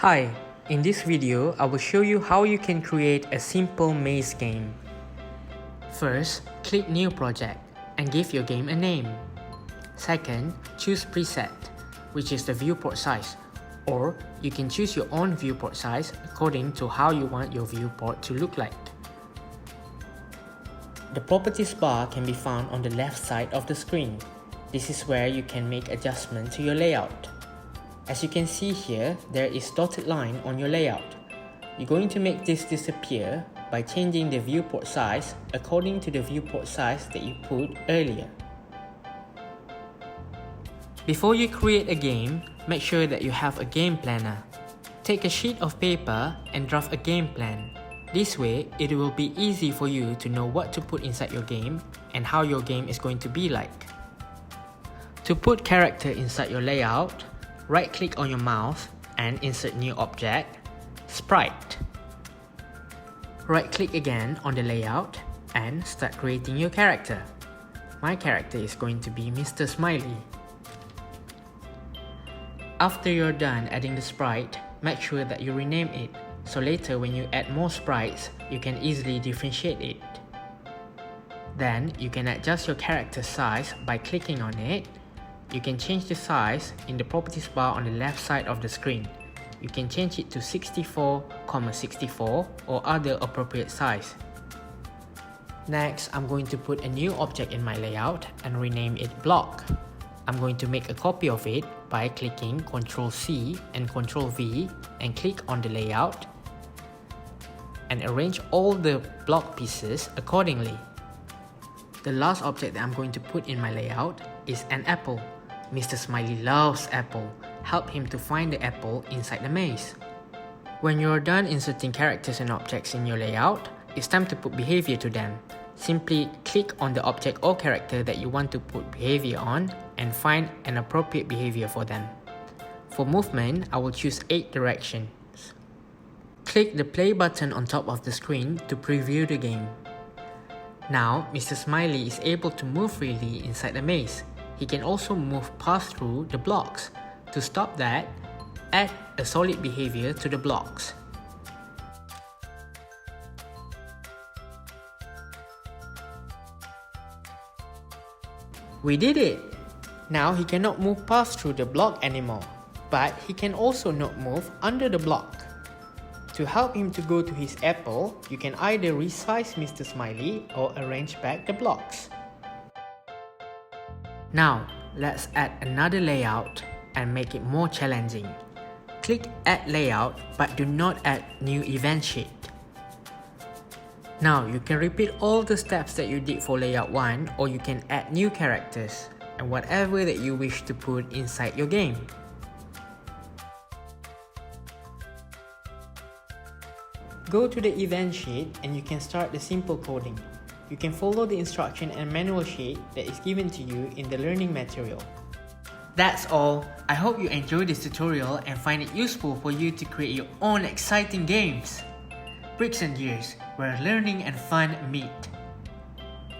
Hi, in this video, I will show you how you can create a simple maze game. First, click New Project and give your game a name. Second, choose Preset, which is the viewport size, or you can choose your own viewport size according to how you want your viewport to look like. The Properties bar can be found on the left side of the screen. This is where you can make adjustments to your layout. As you can see here, there is dotted line on your layout. You're going to make this disappear by changing the viewport size according to the viewport size that you put earlier. Before you create a game, make sure that you have a game planner. Take a sheet of paper and draft a game plan. This way, it will be easy for you to know what to put inside your game and how your game is going to be like. To put character inside your layout, right-click on your mouse and insert New Object, Sprite. Right-click again on the layout and start creating your character. My character is going to be Mr. Smiley. After you're done adding the sprite, make sure that you rename it, so later when you add more sprites, you can easily differentiate it. Then you can adjust your character size by clicking on it. You can change the size in the properties bar on the left side of the screen. You can change it to 64,64 or other appropriate size. Next, I'm going to put a new object in my layout and rename it block. I'm going to make a copy of it by clicking Ctrl+C and Ctrl+V and click on the layout and arrange all the block pieces accordingly. The last object that I'm going to put in my layout is an apple. Mr. Smiley loves apple. Help him to find the apple inside the maze. When you're done inserting characters and objects in your layout, it's time to put behavior to them. Simply click on the object or character that you want to put behavior on and find an appropriate behavior for them. For movement, I will choose 8 directions. Click the play button on top of the screen to preview the game. Now, Mr. Smiley is able to move freely inside the maze. He can also move past through the blocks. To stop that, add a solid behavior to the blocks. We did it! Now he cannot move past through the block anymore, but he can also not move under the block. To help him to go to his apple, you can either resize Mr. Smiley or arrange back the blocks. Now, let's add another layout and make it more challenging. Click Add Layout but do not add New Event Sheet. Now, you can repeat all the steps that you did for Layout 1 or you can add new characters and whatever that you wish to put inside your game. Go to the event sheet and you can start the simple coding. You can follow the instruction and manual sheet that is given to you in the learning material. That's all. I hope you enjoyed this tutorial and find it useful for you to create your own exciting games. Bricks and Gears, where learning and fun meet.